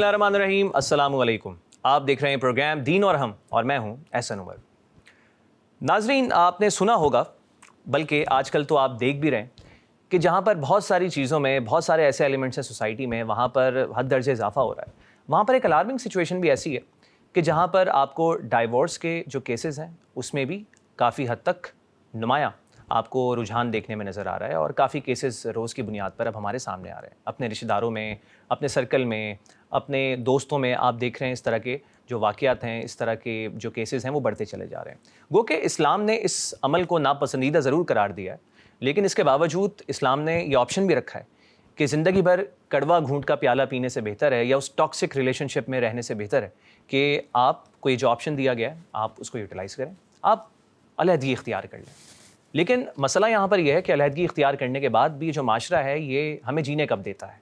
الرحمن الرحیم، السلام علیکم۔ آپ دیکھ رہے ہیں پروگرام دین اور ہم، اور میں ہوں احسن عمر۔ ناظرین، آپ نے سنا ہوگا، بلکہ آج کل تو آپ دیکھ بھی رہے ہیں کہ جہاں پر بہت ساری چیزوں میں بہت سارے ایسے ایلیمنٹس ہیں سوسائٹی میں، وہاں پر حد درجے اضافہ ہو رہا ہے۔ وہاں پر ایک الارمنگ سچویشن بھی ایسی ہے کہ جہاں پر آپ کو ڈائیورس کے جو کیسز ہیں اس میں بھی کافی حد تک نمایاں آپ کو رجحان دیکھنے میں نظر آ رہا ہے، اور کافی کیسز روز کی بنیاد پر اب ہمارے سامنے آ رہے ہیں۔ اپنے رشتہ داروں میں، اپنے سرکل میں، اپنے دوستوں میں آپ دیکھ رہے ہیں اس طرح کے جو واقعات ہیں، اس طرح کے جو کیسز ہیں وہ بڑھتے چلے جا رہے ہیں۔ گو کہ اسلام نے اس عمل کو ناپسندیدہ ضرور قرار دیا ہے، لیکن اس کے باوجود اسلام نے یہ آپشن بھی رکھا ہے کہ زندگی بھر کڑوا گھونٹ کا پیالہ پینے سے بہتر ہے، یا اس ٹاکسک ریلیشن شپ میں رہنے سے بہتر ہے کہ آپ کو یہ جو آپشن دیا گیا ہے آپ اس کو یوٹیلائز کریں، آپ علیحدگی اختیار کر لیں۔ لیکن مسئلہ یہاں پر یہ ہے کہ علیحدگی اختیار کرنے کے بعد بھی جو معاشرہ ہے یہ ہمیں جینے کب دیتا ہے؟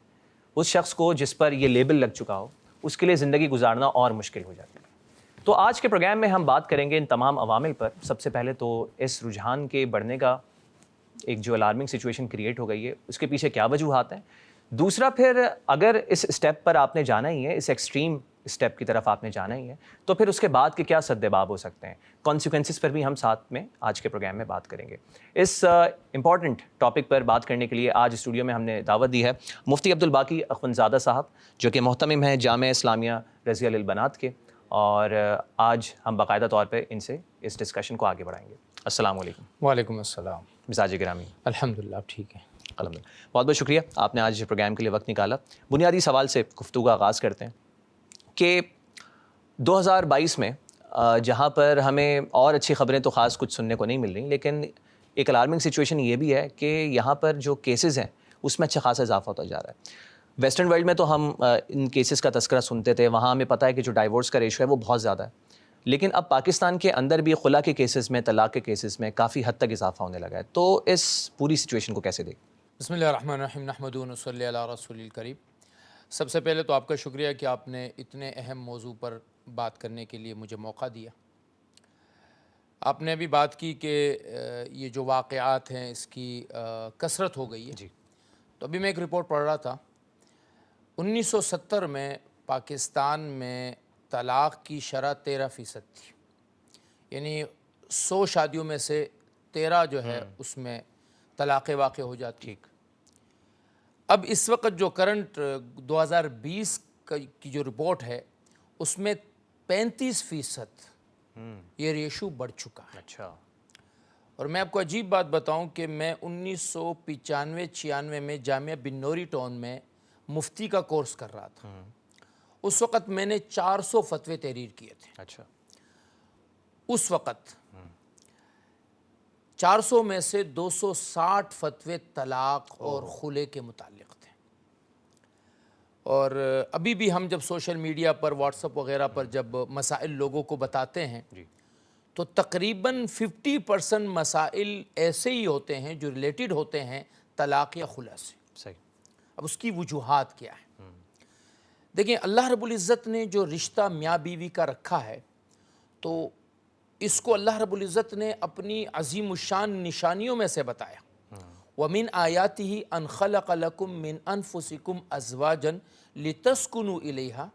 اس شخص کو جس پر یہ لیبل لگ چکا ہو اس کے لیے زندگی گزارنا اور مشکل ہو جاتی ہے۔ تو آج کے پروگرام میں ہم بات کریں گے ان تمام عوامل پر۔ سب سے پہلے تو اس رجحان کے بڑھنے کا ایک جو الارمنگ سچویشن کریٹ ہو گئی ہے اس کے پیچھے کیا وجوہات ہیں۔ دوسرا، پھر اگر اس اسٹیپ پر آپ نے جانا ہی ہے، اس ایکسٹریم اسٹیپ کی طرف آپ نے جانا ہی ہے، تو پھر اس کے بعد کے کیا سدباب ہو سکتے ہیں، کانسیکوینسز پر بھی ہم ساتھ میں آج کے پروگرام میں بات کریں گے۔ اس امپورٹنٹ ٹاپک پر بات کرنے کے لیے آج اسٹوڈیو میں ہم نے دعوت دی ہے مفتی عبدالباقی اخوندزادہ صاحب، جو کہ محتمم ہیں جامعہ اسلامیہ رضیہ للبنات کے، اور آج ہم باقاعدہ طور پہ ان سے اس ڈسکشن کو آگے بڑھائیں گے۔ السلام علیکم۔ وعلیکم السلام۔ مزاج گرامی، الحمدللہ آپ ٹھیک ہیں؟ الحمدللہ، بہت بہت شکریہ آپ نے آج پروگرام کے لیے وقت نکالا۔ بنیادی سوال سے گفتگو کا آغاز کرتے ہیں کہ 2022 میں جہاں پر ہمیں اور اچھی خبریں تو خاص کچھ سننے کو نہیں مل رہی، لیکن ایک الارمنگ سچویشن یہ بھی ہے کہ یہاں پر جو کیسز ہیں اس میں اچھا خاصا اضافہ ہوتا جا رہا ہے۔ ویسٹرن ورلڈ میں تو ہم ان کیسز کا تذکرہ سنتے تھے، وہاں ہمیں پتہ ہے کہ جو ڈائیورس کا ریشو ہے وہ بہت زیادہ ہے، لیکن اب پاکستان کے اندر بھی خلا کے کیسز میں، طلاق کے کیسز میں کافی حد تک اضافہ ہونے لگا ہے۔ تو اس پوری سچویشن کو کیسے دیکھیں؟ بسم اللہ الرحمن الرحیم، نحمدہ و نصلی علی رسول الکریم۔ سب سے پہلے تو آپ کا شکریہ کہ آپ نے اتنے اہم موضوع پر بات کرنے کے لیے مجھے موقع دیا۔ آپ نے ابھی بات کی کہ یہ جو واقعات ہیں اس کی کثرت ہو گئی ہے۔ جی، تو ابھی میں ایک رپورٹ پڑھ رہا تھا، 1970 میں پاکستان میں طلاق کی شرح 13% تھی، یعنی 100 شادیوں میں سے 13 جو ہے اس میں طلاقیں واقع ہو جاتی۔ ٹھیک۔ اب اس وقت جو کرنٹ 2020 کی جو رپورٹ ہے اس میں 35% یہ ریشو بڑھ چکا ہے۔ اچھا۔ اور میں آپ کو عجیب بات بتاؤں کہ میں 1995-96 میں جامعہ بن نوری ٹاؤن میں مفتی کا کورس کر رہا تھا۔ اس وقت میں نے 400 فتوے تحریر کیے تھے۔ اچھا۔ اس وقت 400 میں سے 260 فتوے طلاق اور خلع کے متعلق تھے۔ اور ابھی بھی ہم جب سوشل میڈیا پر، واٹس ایپ وغیرہ پر جب مسائل لوگوں کو بتاتے ہیں تو تقریباً 50% مسائل ایسے ہی ہوتے ہیں جو ریلیٹڈ ہوتے ہیں طلاق یا خلع سے۔ صحیح۔ اب اس کی وجوہات کیا ہیں؟ دیکھیں، اللہ رب العزت نے جو رشتہ میاں بیوی کا رکھا ہے تو اس کو اللہ رب العزت نے اپنی عظیم الشان نشانیوں میں سے بتایا۔ وَمِنْ آيَاتِهِ أَنْ خَلَقَ لَكُم مِّنْ أَنفُسِكُمْ أَزْوَاجًا لِتَسْكُنُوا إِلَيْهَا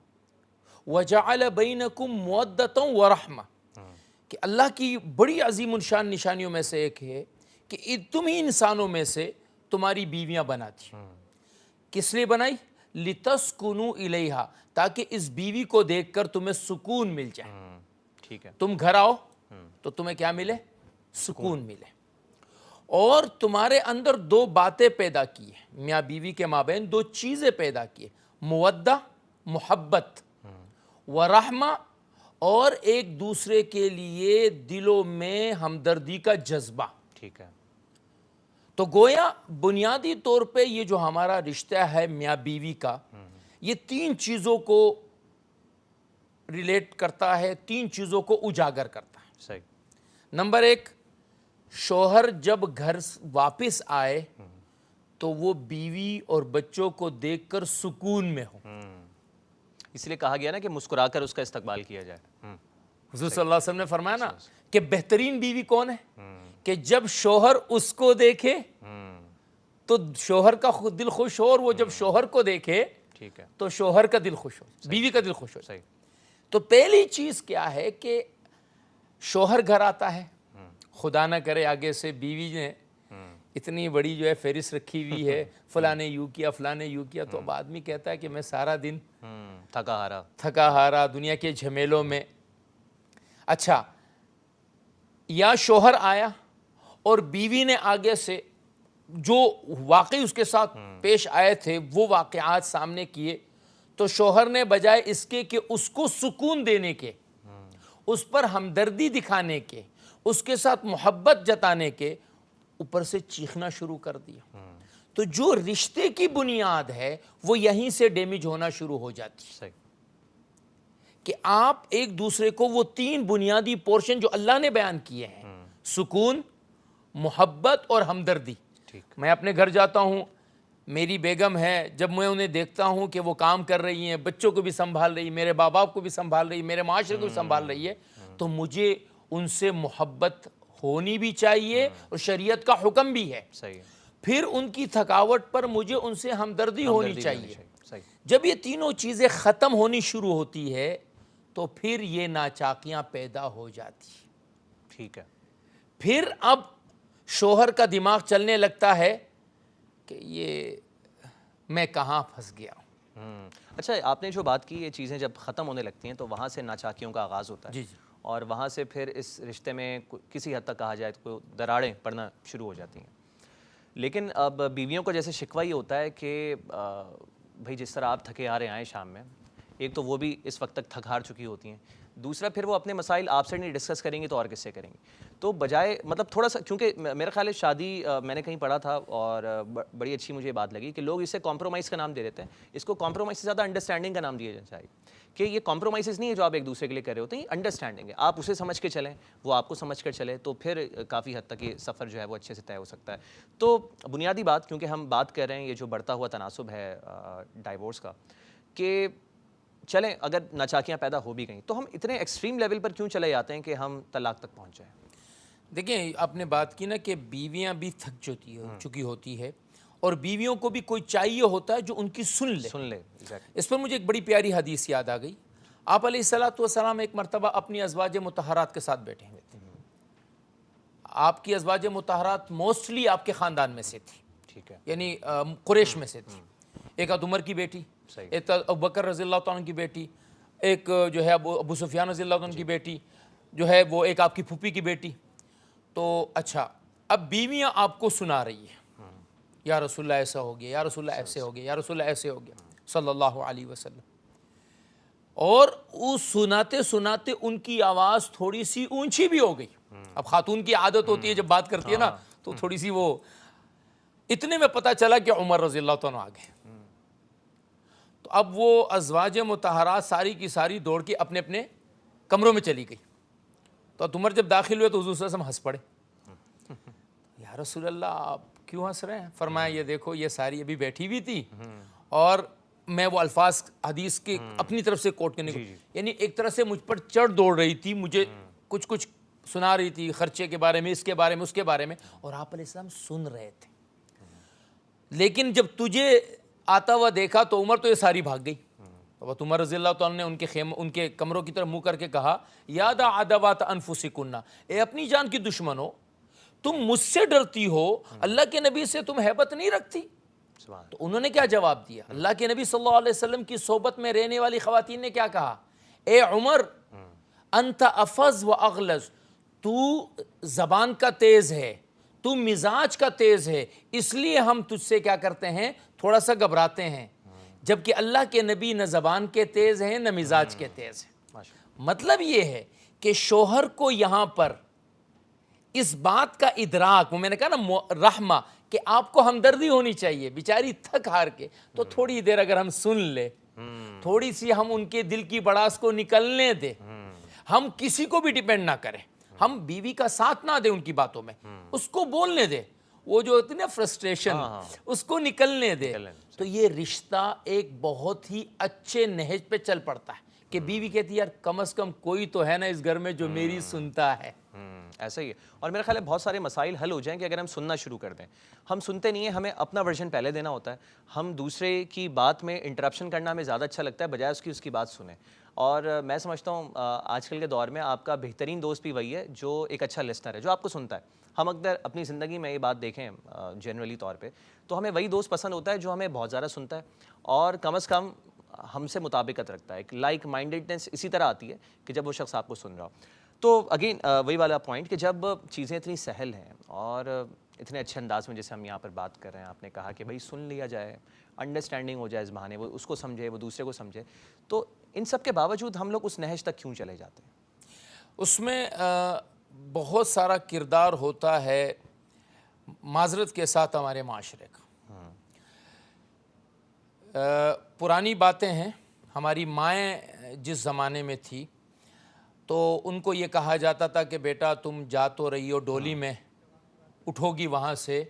وَجَعَلَ بَيْنَكُمْ مُوَدَّةً وَرَحْمَةً، کہ اللہ کی بڑی عظیم الشان نشانیوں میں سے ایک ہے کہ تم ہی انسانوں میں سے تمہاری بیویاں بناتی۔ کس لیے بنائی؟ لِتَسْكُنُوا إِلَيْهَا، تاکہ اس بیوی کو دیکھ کر تمہیں سکون مل جائے۔ ٹھیک ہے۔ تم گھر آؤ تو تمہیں کیا ملے؟ سکون ملے۔ اور تمہارے اندر 2 باتیں پیدا کی ہیں، میاں بیوی کے مابین 2 چیزیں پیدا کی ہیں، مودہ، محبت، ورحمہ، اور ایک دوسرے کے لیے دلوں میں ہمدردی کا جذبہ۔ ٹھیک ہے۔ تو گویا بنیادی طور پہ یہ جو ہمارا رشتہ ہے میاں بیوی کا، یہ 3 چیزوں کو ریلیٹ کرتا ہے، 3 چیزوں کو اجاگر کرتا ہے۔ صحیح۔ نمبر 1، شوہر جب گھر واپس آئے تو وہ بیوی اور بچوں کو دیکھ کر سکون میں ہو۔ اس لیے کہا گیا نا کہ مسکرا کر اس کا استقبال کیا جائے۔ حضور صلی اللہ علیہ وسلم نے فرمایا نا کہ بہترین بیوی کون ہے؟ کہ جب شوہر اس کو دیکھے تو شوہر کا دل خوش ہو، اور وہ جب شوہر کو دیکھے ٹھیک ہے تو شوہر کا دل خوش ہو جائے، بیوی کا دل خوش ہو جائے۔ صحیح تو پہلی چیز کیا ہے کہ شوہر گھر آتا ہے، خدا نہ کرے آگے سے بیوی نے اتنی بڑی جو ہے فہرست رکھی ہوئی ہے، فلاں نے یوں کیا، فلاں نے یوں کیا، تو اب آدمی کہتا ہے کہ میں سارا دن تھکا ہارا تھکا ہارا دنیا کے جھمیلوں میں۔ اچھا، یا شوہر آیا اور بیوی نے آگے سے جو واقعی اس کے ساتھ پیش آئے تھے وہ واقعات سامنے کیے، تو شوہر نے بجائے اس کے کہ اس کو سکون دینے کے، اس پر ہمدردی دکھانے کے، اس کے ساتھ محبت جتانے کے، اوپر سے چیخنا شروع کر دیا۔ تو جو رشتے کی بنیاد ہے وہ یہیں سے ڈیمیج ہونا شروع ہو جاتی ہے، صحیح کہ آپ ایک دوسرے کو وہ 3 بنیادی پورشن جو اللہ نے بیان کیے ہیں، سکون، محبت اور ہمدردی۔ ٹھیک میں اپنے گھر جاتا ہوں، میری بیگم ہے، جب میں انہیں دیکھتا ہوں کہ وہ کام کر رہی ہیں، بچوں کو بھی سنبھال رہی، میرے ماں باپ کو بھی سنبھال رہی، میرے معاشرے کو بھی سنبھال رہی ہے، تو مجھے ان سے محبت ہونی بھی چاہیے اور شریعت کا حکم بھی ہے۔ صحیح ہے پھر ان کی تھکاوٹ پر مجھے ان سے ہمدردی ہونی ہمدردی بھی چاہیے۔ صحیح جب یہ تینوں چیزیں ختم ہونی شروع ہوتی ہے تو پھر یہ ناچاکیاں پیدا ہو جاتی ہیں۔ ٹھیک ہے پھر اب شوہر کا دماغ چلنے لگتا ہے کہ یہ میں کہاں پھنس گیا ہوں۔ اچھا، آپ نے جو بات کی، یہ چیزیں جب ختم ہونے لگتی ہیں تو وہاں سے ناچاکیوں کا آغاز ہوتا ہے، جی جی اور وہاں سے پھر اس رشتے میں کسی حد تک کہا جائے تو دراڑیں پڑنا شروع ہو جاتی ہیں۔ لیکن اب بیویوں کا جیسے شکوہ یہ ہوتا ہے کہ بھائی جس طرح آپ تھکے آ رہے آئیں شام میں، ایک تو وہ بھی اس وقت تک تھک ہار چکی ہوتی ہیں، دوسرا پھر وہ اپنے مسائل آپ سے نہیں ڈسکس کریں گی تو اور کس سے کریں گی؟ تو بجائے مطلب تھوڑا سا، کیونکہ میرا خیال ہے شادی میں نے کہیں پڑھا تھا اور بڑی اچھی مجھے بات لگی کہ لوگ اسے کمپرومائز کا نام دے دیتے ہیں، اس کو کمپرومائز سے زیادہ انڈرسٹینڈنگ کا نام دیا جانا چاہیے، کہ یہ کمپرومائزز نہیں ہے جو آپ ایک دوسرے کے لیے کر رہے ہوتے ہیں، یہ انڈرسٹینڈنگ ہے، آپ اسے سمجھ کے چلیں، وہ آپ کو سمجھ کر چلے، تو پھر کافی حد تک یہ سفر جو ہے وہ اچھے سے طے ہو سکتا ہے۔ تو بنیادی بات، کیونکہ ہم بات کر رہے ہیں یہ جو بڑھتا ہوا تناسب ہے ڈائیورس کا، کہ چلیں اگر ناچاکیاں پیدا ہو بھی گئیں تو ہم اتنے ایکسٹریم لیول پر کیوں چلے جاتے ہیں کہ ہم طلاق تک پہنچ جائیں؟ دیکھیں، آپ نے بات کی نا کہ بیویاں بھی تھک چکی ہوتی ہے، اور بیویوں کو بھی کوئی چاہیے ہوتا ہے جو ان کی سن لے۔ اس پر مجھے ایک بڑی پیاری حدیث یاد آ گئی۔ آپ علیہ الصلوۃ والسلام ایک مرتبہ اپنی ازواج مطہرات کے ساتھ بیٹھے ہوئے تھے۔ آپ کی ازواج مطہرات موسٹلی آپ کے خاندان میں سے تھی، ٹھیک ہے یعنی قریش میں سے تھی۔ ایک عمر کی بیٹی، صحیح ایک ابو بکر رضی اللہ تعالیٰ عنہ کی بیٹی، ایک جو ہے ابو سفیان رضی اللہ عنہ کی بیٹی، جو ہے وہ ایک آپ کی پھوپھی کی بیٹی۔ تو اچھا، اب بیویاں آپ کو سنا رہی ہیں، یا رسول اللہ ایسا ہو گیا، یا رسول اللہ ایسے ہو گیا، یا رسول اللہ ایسے ہو گیا صلی اللہ علیہ وسلم، اور اس سناتے سناتے ان کی آواز تھوڑی سی اونچی بھی ہو گئی۔ اب خاتون کی عادت ہوتی ہے جب بات کرتی ہے نا تو تھوڑی سی وہ، اتنے میں پتہ چلا کہ عمر رضی اللہ عنہ آ گئے۔ تو اب وہ ازواج مطہرات ساری کی ساری دوڑ کے اپنے اپنے کمروں میں چلی گئی۔ تو عمر جب داخل ہوئے تو حضور صلی اللہ علیہ وسلم ہنس پڑے۔ یا رسول اللہ آپ کیوں ہنس رہے ہیں؟ فرمایا یہ دیکھو یہ ساری ابھی بیٹھی ہوئی تھی، اور میں وہ الفاظ حدیث کے اپنی طرف سے کوٹ کرنے کو، یعنی ایک طرح سے مجھ پر چڑھ دوڑ رہی تھی، مجھے کچھ سنا رہی تھی خرچے کے بارے میں، اس کے بارے میں، اس کے بارے میں، اور آپ علیہ السلام سن رہے تھے۔ لیکن جب تجھے آتا ہوا دیکھا تو عمر تو یہ ساری بھاگ گئی۔ تو عمر رضی اللہ عنہ نے ان کے کمروں کی طرف منہ کر کے کہا، یاد عدوات انفسکن، اے اپنی جان کی دشمنو، تم مجھ سے ڈرتی ہو، اللہ کے نبی سے تم ہیبت نہیں رکھتی؟ تو انہوں نے کیا جواب دیا؟ اللہ کے نبی صلی اللہ علیہ وسلم کی صحبت میں رہنے والی خواتین نے کیا کہا؟ اے عمر، انت افض و اغلظ، تو زبان کا تیز ہے، تو مزاج کا تیز ہے، اس لیے ہم تجھ سے کیا کرتے ہیں، تھوڑا سا گھبراتے ہیں، جبکہ اللہ کے نبی نہ زبان کے تیز ہیں نہ مزاج کے تیز ہیں۔ مطلب یہ ہے کہ شوہر کو یہاں پر اس بات کا ادراک، وہ میں نے کہا نا رحمہ، کہ آپ کو ہمدردی ہونی چاہیے، بیچاری تھک ہار کے، تو تھوڑی دیر اگر ہم سن لے، تھوڑی سی ہم ان کے دل کی بڑاس کو نکلنے دیں، ہم کسی کو بھی ڈیپینڈ نہ کریں، ہم بیوی کا ساتھ نہ دیں ان کی باتوں میں، اس کو بولنے دیں، وہ جو ہوتی ہے نا فرسٹریشن، اس کو نکلنے دے، تو یہ رشتہ ایک بہت ہی اچھے نہج پہ چل پڑتا ہے، کہ بیوی کہتی ہے یار کم از کم کوئی تو ہے نا اس گھر میں جو میری سنتا ہے۔ ایسا ہی ہے. اور میرا خیال ہے بہت سارے مسائل حل ہو جائیں کہ اگر ہم سننا شروع کر دیں. ہم سنتے نہیں ہیں, ہمیں اپنا ورژن پہلے دینا ہوتا ہے. ہم دوسرے کی بات میں انٹرپشن کرنا ہمیں زیادہ اچھا لگتا ہے بجائے اس کی بات سنیں. اور میں سمجھتا ہوں آج کل کے دور میں آپ کا بہترین دوست بھی وہی ہے جو ایک اچھا لسنر ہے, جو آپ کو سنتا ہے. ہم اگر اپنی زندگی میں یہ بات دیکھیں جنرلی طور پہ, تو ہمیں وہی دوست پسند ہوتا ہے جو ہمیں بہت زیادہ سنتا ہے اور کم از کم ہم سے مطابقت رکھتا ہے. ایک لائک مائنڈیڈنس اسی طرح آتی ہے کہ جب وہ شخص آپ کو سن رہا ہو. تو اگین وہی والا پوائنٹ کہ جب چیزیں اتنی سہل ہیں اور اتنے اچھے انداز میں جیسے ہم یہاں پر بات کر رہے ہیں, آپ نے کہا کہ بھائی سن لیا جائے, انڈرسٹینڈنگ ہو جائے اس بہانے, وہ اس کو سمجھے, وہ دوسرے کو سمجھے, تو ان سب کے باوجود ہم لوگ اس نہج تک کیوں چلے جاتے ہیں؟ اس میں بہت سارا کردار ہوتا ہے معذرت کے ساتھ ہمارے معاشرے کا. پرانی باتیں ہیں, ہماری مائیں جس زمانے میں تھی تو ان کو یہ کہا جاتا تھا کہ بیٹا تم جا تو رہی ہو ڈولی میں, اٹھو گی وہاں سے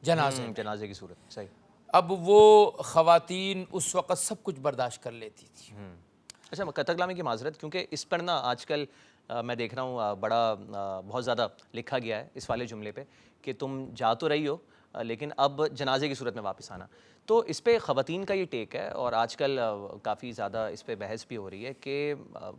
جنازے کی صورت. صحیح. اب وہ خواتین اس وقت سب کچھ برداشت کر لیتی تھی. اچھا, قطع کلامی کی معذرت, کیونکہ اس پر نا آج کل میں دیکھ رہا ہوں بڑا بہت زیادہ لکھا گیا ہے اس والے جملے پہ کہ تم جا تو رہی ہو لیکن اب جنازے کی صورت میں واپس آنا. تو اس پہ خواتین کا یہ ٹیک ہے اور آج کل کافی زیادہ اس پہ بحث بھی ہو رہی ہے کہ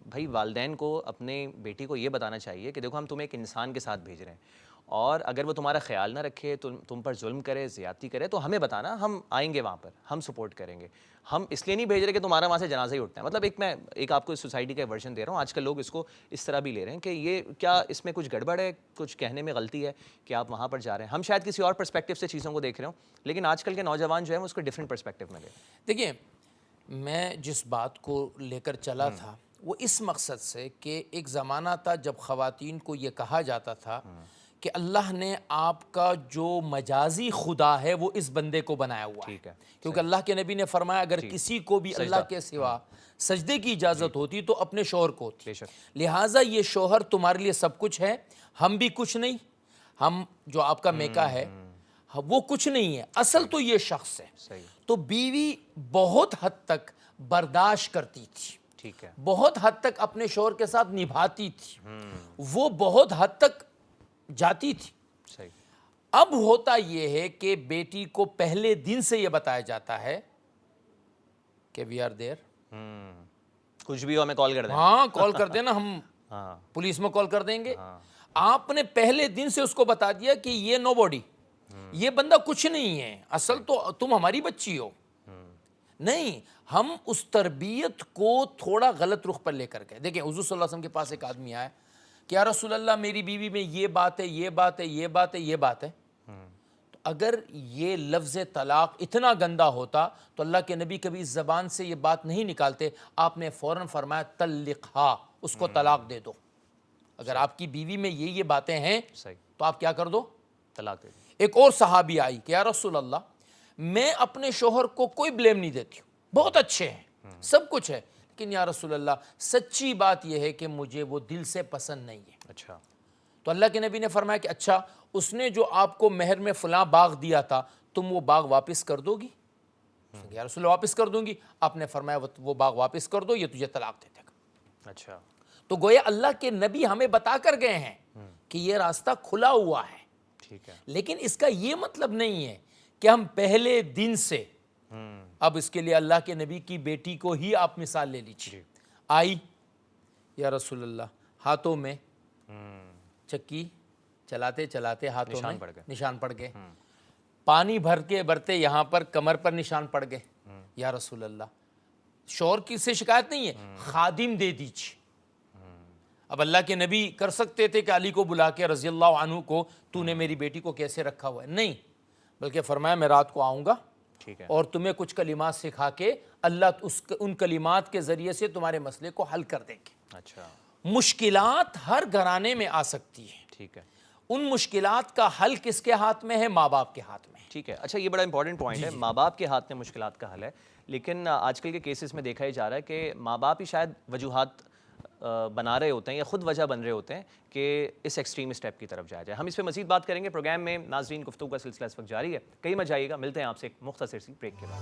بھائی والدین کو اپنے بیٹی کو یہ بتانا چاہیے کہ دیکھو ہم تمہیں ایک انسان کے ساتھ بھیج رہے ہیں, اور اگر وہ تمہارا خیال نہ رکھے, تم پر ظلم کرے, زیادتی کرے, تو ہمیں بتانا, ہم آئیں گے وہاں پر, ہم سپورٹ کریں گے. ہم اس لیے نہیں بھیج رہے کہ تمہارا وہاں سے جنازہ ہی اٹھنا ہے. مطلب میں ایک آپ کو اس سوسائٹی کا ورژن دے رہا ہوں. آج کل لوگ اس کو اس طرح بھی لے رہے ہیں کہ یہ کیا اس میں کچھ گڑبڑ ہے, کچھ کہنے میں غلطی ہے کہ آپ وہاں پر جا رہے ہیں. ہم شاید کسی اور پرسپیکٹیو سے چیزوں کو دیکھ رہے ہوں, لیکن آج کل کے نوجوان جو ہیں وہ اس کو ڈفرینٹ پرسپیکٹیو میں لے رہے ہیں. دیکھیے, میں جس بات کو لے کر چلا تھا وہ اس مقصد سے کہ ایک زمانہ تھا جب خواتین کو یہ کہا جاتا تھا کہ اللہ نے آپ کا جو مجازی خدا ہے وہ اس بندے کو بنایا ہوا ہے. کیونکہ اللہ کے نبی نے فرمایا اگر کسی کو بھی اللہ کے سوا سجدے کی اجازت ہوتی تو اپنے شوہر کو ہوتی. لہٰذا یہ شوہر تمہارے لیے سب کچھ ہے, ہم بھی کچھ نہیں, ہم جو آپ کا میکا ہے وہ کچھ نہیں ہے, اصل تو یہ شخص ہے. تو بیوی بہت حد تک برداشت کرتی تھی, بہت حد تک اپنے شوہر کے ساتھ نبھاتی تھی, وہ بہت حد تک جاتی تھی. اب ہوتا یہ ہے کہ بیٹی کو پہلے دن سے یہ بتایا جاتا ہے کہ وی آر دیر, کچھ بھی ہو ہمیں کال کر دیں. ہاں کال کر دینا, ہم پولیس میں کال کر دیں گے. آپ نے پہلے دن سے اس کو بتا دیا کہ یہ نو باڈی, یہ بندہ کچھ نہیں ہے, اصل تو تم ہماری بچی ہو. نہیں, ہم اس تربیت کو تھوڑا غلط رخ پر لے کر گئے. دیکھیں حضور صلی اللہ علیہ وسلم کے پاس ایک آدمی آیا کہ یا رسول اللہ میری بیوی میں یہ بات ہے, یہ بات ہے, یہ بات ہے, یہ بات ہے. تو اگر یہ لفظ طلاق اتنا گندا ہوتا تو اللہ کے نبی کبھی اس زبان سے یہ بات نہیں نکالتے. آپ نے فوراً فرمایا طلقھا, اس کو طلاق دے دو. اگر آپ کی بیوی میں یہ باتیں ہیں تو آپ کیا کر دو, طلاق دے دو. ایک اور صحابی آئی کہ یا رسول اللہ میں اپنے شوہر کو کوئی بلیم نہیں دیتی ہوں, بہت اچھے ہیں, سب کچھ ہے, لیکن یا رسول اللہ سچی بات یہ ہے کہ مجھے وہ دل سے پسند نہیں ہے. اچھا. تو اللہ کے نبی نے فرمایا کہ اچھا اس نے جو آپ کو مہر میں فلاں باغ دیا تھا تم وہ باغ واپس کر دو گی؟ یا رسول اللہ واپس کر دوں گی. آپ نے فرمایا وہ باغ واپس کر دو, یہ تجھے طلاق دے دے گا. اچھا. تو گویا اللہ کے نبی ہمیں بتا کر گئے ہیں کہ یہ راستہ کھلا ہوا ہے. ٹھیک ہے. لیکن اس کا یہ مطلب نہیں ہے کہ ہم پہلے دن سے, اب اس کے لیے اللہ کے نبی کی بیٹی کو ہی آپ مثال لے لیجیے. آئی یا رسول اللہ ہاتھوں میں چکی چلاتے چلاتے ہاتھوں میں نشان پڑ گئے, پانی بھر کے برتے یہاں پر کمر پر نشان پڑ گئے. یا رسول اللہ شوہر کی سے شکایت نہیں ہے, خادم دے دیجیے. اب اللہ کے نبی کر سکتے تھے کہ علی کو بلا کے رضی اللہ عنہ کو تو نے میری بیٹی کو کیسے رکھا ہوا ہے, نہیں, بلکہ فرمایا میں رات کو آؤں گا اور تمہیں کچھ کلمات سکھا کے اللہ ان کلمات کے ذریعے سے تمہارے مسئلے کو حل کر دیں گے. اچھا. مشکلات ہر گھرانے میں آ سکتی ہیں. ٹھیک ہے. ان مشکلات کا حل کس کے ہاتھ میں ہے؟ ماں باپ کے ہاتھ میں. ٹھیک ہے. اچھا, یہ بڑا امپورٹنٹ پوائنٹ ہے, ماں باپ کے ہاتھ میں مشکلات کا حل ہے. لیکن آج کل کے کیسز میں دیکھا ہی جا رہا ہے کہ ماں باپ ہی شاید وجوہات بنا رہے ہوتے ہیں یا خود وجہ بن رہے ہوتے ہیں کہ اس ایکسٹریم اسٹیپ کی طرف جایا جائے. ہم اس پہ مزید بات کریں گے پروگرام میں. ناظرین گفتگو کا سلسلہ اس وقت جاری ہے, کہیں مت جائیے گا. ملتے ہیں آپ سے ایک مختصر سی بریک کے بعد.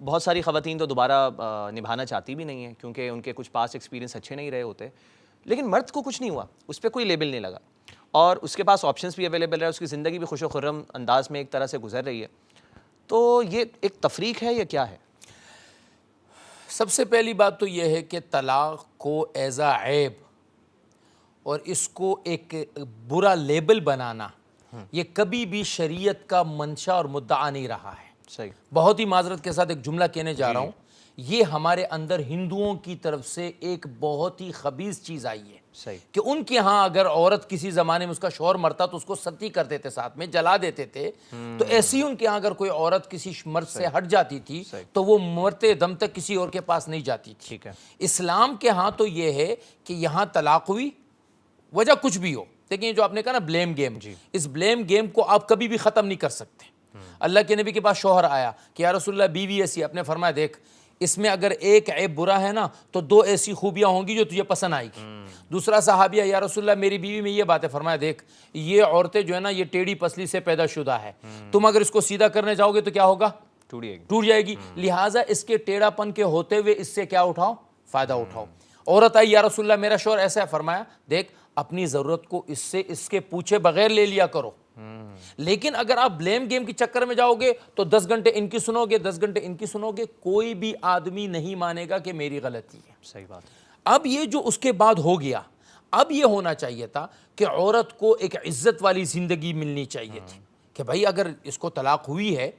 بہت ساری خواتین تو دوبارہ نبھانا چاہتی بھی نہیں ہیں کیونکہ ان کے کچھ پاس ایکسپیرینس اچھے نہیں رہے ہوتے، لیکن مرد کو کچھ نہیں ہوا، اس پہ کوئی لیبل نہیں لگا اور اس کے پاس آپشنس بھی اویلیبل ہے، اس کی زندگی بھی خوش و خرم انداز میں ایک طرح سے گزر رہی ہے. تو یہ ایک تفریق ہے یا کیا ہے؟ سب سے پہلی بات تو یہ ہے کہ طلاق کو ایز اے عیب اور اس کو ایک برا لیبل بنانا یہ کبھی بھی شریعت کا منشا اور مدعا نہیں رہا ہے. صحیح. بہت ہی معذرت کے ساتھ ایک جملہ کہنے جا رہا ہوں، یہ ہمارے اندر ہندوؤں کی طرف سے ایک بہت ہی خبیث چیز آئی ہے صحیح. کہ ان کے ہاں اگر عورت کسی زمانے میں اس کا شوہر مرتا تو اس کو ستی کر دیتے، ساتھ میں جلا دیتے تھے. تو ایسی ہی ان کے ہاں اگر کوئی عورت کسی مرد سے ہٹ جاتی تھی تو وہ مرتے دم تک کسی اور کے پاس نہیں جاتی تھی. ٹھیک ہے. اسلام کے ہاں تو یہ ہے کہ یہاں طلاق ہوئی، وجہ کچھ بھی ہو، لیکن جو آپ نے کہا نا بلیم گیم، اس بلیم گیم کو آپ کبھی بھی ختم نہیں کر سکتے. اللہ کے نبی کے پاس شوہر آیا کہ یا رسول اللہ بیوی ایسی، آپ نے فرمایا دیکھ اس میں اگر ایک عیب برا ہے نا تو دو ایسی خوبیاں ہوں گی جو تجھے پسند آئے گی. دوسرا صحابیہ یا رسول اللہ میری بیوی میں یہ بات ہے، فرمایا دیکھ یہ عورتیں جو ہے نا یہ ٹیڑھی پسلی سے پیدا شدہ ہے، تم اگر اس کو سیدھا کرنے جاؤ گے تو کیا ہوگا؟ ٹوٹ جائے گی. لہٰذا اس کے ٹیڑھا پن کے ہوتے ہوئے اس سے کیا اٹھاؤ؟ فائدہ اٹھاؤ. عورت آئی یا رسول اللہ میرا شوہر ایسا ہے، فرمایا دیکھ اپنی ضرورت کو اس سے اس کے پوچھے بغیر لے لیا کرو. لیکن اگر آپ بلیم گیم کی چکر میں جاؤ گے تو 10 گھنٹے ان کی سنو گے، 10 گھنٹے ان کی سنو گے، کوئی بھی آدمی نہیں مانے گا کہ میری غلطی ہے. صحیح بات. اب یہ جو اس کے بعد ہو گیا، اب یہ ہونا چاہیے تھا کہ عورت کو ایک عزت والی زندگی ملنی چاہیے تھی کہ بھائی اگر اس کو طلاق ہوئی ہے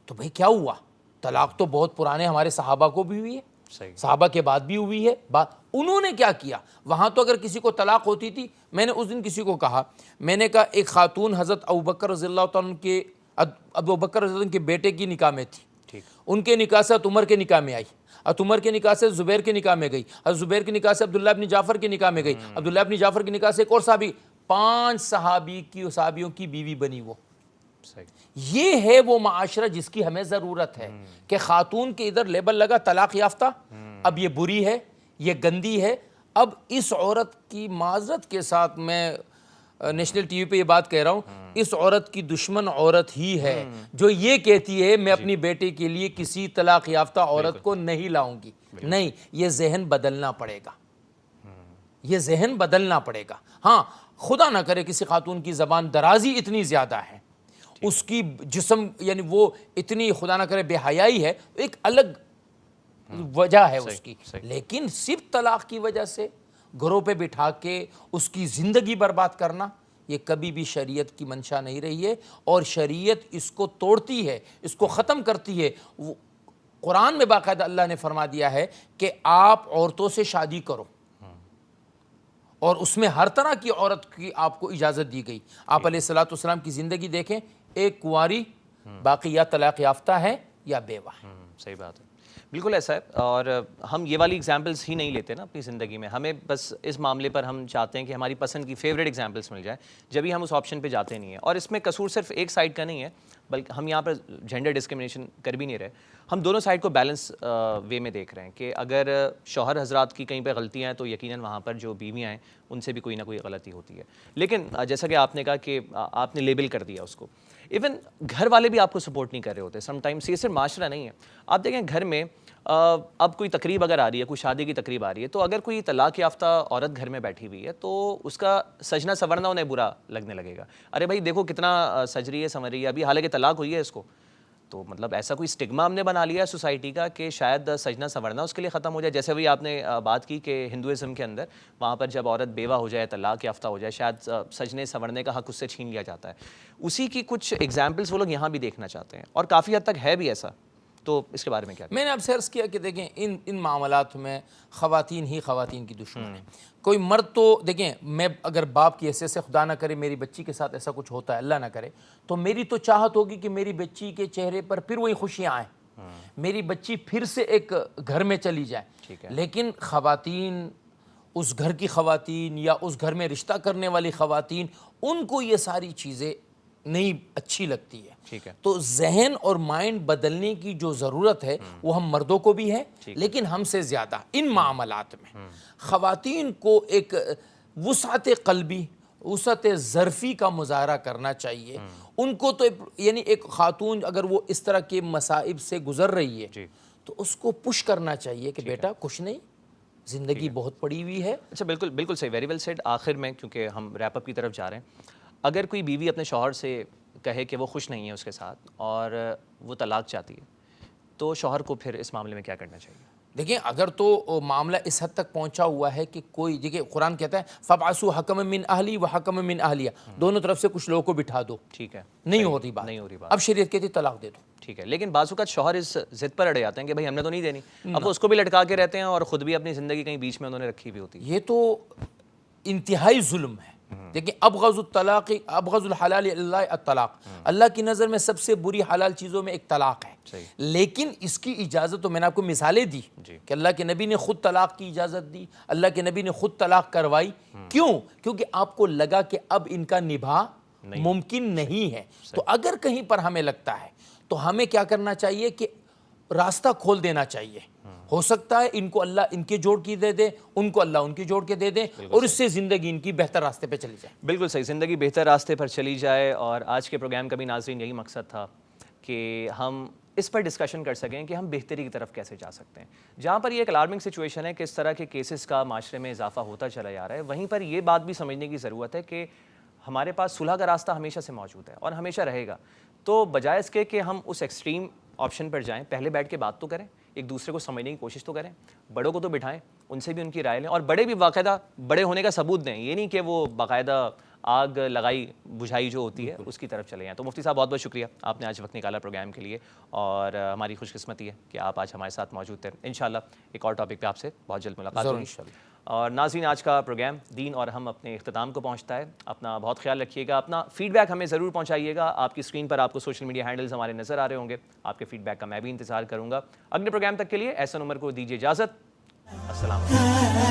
تو بھائی کیا ہوا؟ طلاق تو بہت پرانے ہمارے صحابہ کو بھی ہوئی ہے، صحابہ کے بعد بھی ہوئی ہے. انہوں نے کیا کیا؟ وہاں تو اگر کسی کو طلاق ہوتی تھی، میں نے اس دن کسی کو کہا، میں نے کہا ایک خاتون حضرت ابوبکر رضی اللہ تعالیٰ کے ابوبکر رضی اللہ عنہ کے بیٹے کی نکاح میں تھی، ان کے نکاح سے عمر کے نکاح میں آئی، عمر کے نکاح سے زبیر کے نکاح میں گئی، زبیر کے نکاح سے عبداللہ ابن جعفر کے نکاح میں گئی، عبداللہ ابن جعفر کے نکاح سے ایک اور صحابی، 5 صحابیوں کی بیوی بنی. وہ یہ ہے وہ معاشرہ جس کی ہمیں ضرورت ہے کہ خاتون کے ادھر لیبل لگا طلاق یافتہ، اب یہ بری ہے، یہ گندی ہے. اب اس عورت کی معذرت کے ساتھ میں نیشنل ٹی وی پہ یہ بات کہہ رہا ہوں، اس عورت کی دشمن عورت ہی ہے جو یہ کہتی ہے میں اپنی بیٹے کے لیے کسی طلاق یافتہ عورت کو نہیں لاؤں گی. نہیں، یہ ذہن بدلنا پڑے گا، یہ ذہن بدلنا پڑے گا. ہاں خدا نہ کرے کسی خاتون کی زبان درازی اتنی زیادہ ہے، اس کی جسم یعنی وہ اتنی خدا نہ کرے بے حیائی ہے، ایک الگ وجہ ہے اس کی. لیکن صرف طلاق کی وجہ سے گھروں پہ بٹھا کے اس کی زندگی برباد کرنا یہ کبھی بھی شریعت کی منشا نہیں رہی ہے، اور شریعت اس کو توڑتی ہے، اس کو ختم کرتی ہے. قرآن میں باقاعدہ اللہ نے فرما دیا ہے کہ آپ عورتوں سے شادی کرو، اور اس میں ہر طرح کی عورت کی آپ کو اجازت دی گئی. آپ علیہ الصلوۃ والسلام کی زندگی دیکھیں، ایک کنواری، باقی یا طلاق یافتہ ہے یا بیوہ ہے. صحیح بات ہے، بالکل ایسا ہے. اور ہم یہ والی ایگزامپلس ہی نہیں لیتے نا اپنی زندگی میں، ہمیں بس اس معاملے پر ہم چاہتے ہیں کہ ہماری پسند کی فیوریٹ ایگزامپلس مل جائیں، جبھی ہم اس آپشن پہ جاتے نہیں ہیں. اور اس میں قصور صرف ایک سائڈ کا نہیں ہے، بلکہ ہم یہاں پر جینڈر ڈسکرمنیشن کر بھی نہیں رہے، ہم دونوں سائڈ کو بیلنس وے میں دیکھ رہے ہیں کہ اگر شوہر حضرات کی کہیں پہ غلطیاں ہیں تو یقیناً وہاں پر جو بیویاں ہیں ان سے بھی کوئی نہ کوئی غلطی ہوتی ہے. لیکن جیسا کہ آپ نے کہا کہ آپ نے لیبل کر دیا اس کو، ایون گھر والے بھی آپ کو سپورٹ نہیں کر رہے ہوتے سم ٹائمس. یہ صرف معاشرہ نہیں ہے، آپ دیکھیں گھر میں اب کوئی تقریب اگر آ رہی ہے، کوئی شادی کی تقریب آ رہی ہے، تو اگر کوئی طلاق یافتہ عورت گھر میں بیٹھی ہوئی ہے تو اس کا سجنا سنورنا انہیں برا لگنے لگے گا. ارے بھائی دیکھو کتنا سج رہی ہے سنور رہی ہے، ابھی حالانکہ طلاق ہوئی ہے اس کو. تو مطلب ایسا کوئی اسٹگما ہم نے بنا لیا ہے سوسائٹی کا کہ شاید سجنا سنورنا اس کے لیے ختم ہو جائے. جیسے بھی آپ نے بات کی کہ ہندوازم کے اندر وہاں پر جب عورت بیوہ ہو جائے، طلاق یافتہ ہو جائے، شاید سجنے سنورنے کا حق اس سے چھین لیا جاتا ہے. اسی کی کچھ ایگزامپلس وہ لوگ یہاں بھی دیکھنا چاہتے ہیں، اور کافی حد تک ہے بھی ایسا. تو اس کے بارے میں کیا؟ میں نے آپ سے عرض کیا کہ دیکھیں ان معاملات میں خواتین ہی خواتین کی دشمن ہیں. کوئی مرد تو دیکھیں، میں اگر باپ کی حیثیت سے خدا نہ کرے میری بچی کے ساتھ ایسا کچھ ہوتا ہے، اللہ نہ کرے، تو میری تو چاہت ہوگی کہ میری بچی کے چہرے پر پھر وہی خوشیاں آئیں، میری بچی پھر سے ایک گھر میں چلی جائے. لیکن خواتین، اس گھر کی خواتین یا اس گھر میں رشتہ کرنے والی خواتین، ان کو یہ ساری چیزیں نہیں اچھی لگتی ہے. تو ذہن اور مائنڈ بدلنے کی جو ضرورت ہے وہ ہم مردوں کو بھی ہے، لیکن ہم سے زیادہ ان معاملات میں خواتین کو ایک وسعت قلبی، وسعت ظرفی کا مظاہرہ کرنا چاہیے. ان کو تو یعنی ایک خاتون اگر وہ اس طرح کے مصائب سے گزر رہی ہے جی تو اس کو پش کرنا چاہیے کہ بیٹا کچھ نہیں، زندگی بہت پڑی ہوئی ہے. اچھا بالکل بالکل صحیح، ویری ویل سیڈ. آخر میں کیونکہ ہم ریپ اپ کی طرف جا رہے ہیں، اگر کوئی بیوی اپنے شوہر سے کہے کہ وہ خوش نہیں ہے اس کے ساتھ اور وہ طلاق چاہتی ہے تو شوہر کو پھر اس معاملے میں کیا کرنا چاہیے؟ دیکھیں اگر تو معاملہ اس حد تک پہنچا ہوا ہے کہ کوئی، دیکھیں قرآن کہتا ہے فَبْعَثُوا حَكَمًا مِّنْ أَهْلِهِ وَحَكَمًا مِّنْ أَهْلِهَا، دونوں طرف سے کچھ لوگوں کو بٹھا دو. ٹھیک ہے، نہیں ہو رہی بات، نہیں ہو رہی بات. اب شریعت کہتی ہے طلاق دے دو. ٹھیک ہے، لیکن بعض اوقات شوہر اس ضد پر اڑے جاتے ہیں کہ بھائی ہم نے تو نہیں دینی، اب وہ اس کو بھی لٹکا کے رہتے ہیں اور خود بھی اپنی زندگی کہیں بیچ میں انہوں نے رکھی بھی ہوتی ہے. یہ تو انتہائی ظلم ہے. دیکھیں ابغض الطلاق، ابغض الحلال اللہ الطلاق، اللہ کی نظر میں سب سے بری حلال چیزوں میں ایک طلاق ہے. صحیح. لیکن اس کی اجازت تو میں نے آپ کو مثالیں دی جی. کہ اللہ کے نبی نے خود طلاق کی اجازت دی، اللہ کے نبی نے خود طلاق کروائی. کیوں؟ کیونکہ آپ کو لگا کہ اب ان کا نبھا ممکن نہیں ہے. تو اگر کہیں پر ہمیں لگتا ہے تو ہمیں کیا کرنا چاہیے کہ راستہ کھول دینا چاہیے. ہو سکتا ہے ان کو اللہ ان کے جوڑ کی دے دے، ان کو اللہ ان کے جوڑ کے دے دے، اور اس سے زندگی ان کی بہتر راستے پہ چلی جائے. بالکل صحیح، زندگی بہتر راستے پر چلی جائے. اور آج کے پروگرام کا بھی ناظرین یہی مقصد تھا کہ ہم اس پر ڈسکشن کر سکیں کہ ہم بہتری کی طرف کیسے جا سکتے ہیں. جہاں پر یہ ایک الارمنگ سچویشن ہے کہ اس طرح کے کیسز کا معاشرے میں اضافہ ہوتا چلا جا رہا ہے، وہیں پر یہ بات بھی سمجھنے کی ضرورت ہے کہ ہمارے پاس صلح کا راستہ ہمیشہ سے موجود ہے اور ہمیشہ رہے گا. تو بجائے اس کے کہ ہم اس ایکسٹریم آپشن پر جائیں، پہلے بیٹھ کے بات تو کریں، ایک دوسرے کو سمجھنے کی کوشش تو کریں، بڑوں کو تو بٹھائیں، ان سے بھی ان کی رائے لیں، اور بڑے بھی باقاعدہ بڑے ہونے کا ثبوت دیں. یہ نہیں کہ وہ باقاعدہ آگ لگائی بجھائی جو ہوتی ہے اس کی طرف چلے جائیں. تو مفتی صاحب بہت بہت شکریہ، آپ نے آج وقت نکالا پروگرام کے لیے، اور ہماری خوش قسمتی ہے کہ آپ آج ہمارے ساتھ موجود تھے. انشاءاللہ ایک اور ٹاپک پہ آپ سے بہت جلد ملاقات ہوگی. اور ناظرین، آج کا پروگرام دین اور ہم اپنے اختتام کو پہنچتا ہے. اپنا بہت خیال رکھیے گا، اپنا فیڈ بیک ہمیں ضرور پہنچائیے گا. آپ کی اسکرین پر آپ کو سوشل میڈیا ہینڈلز ہمارے نظر آ رہے ہوں گے، آپ کے فیڈ بیک کا میں بھی انتظار کروں گا. اگلے پروگرام تک کے لیے احسن عمر کو دیجیے اجازت. السلام علیکم.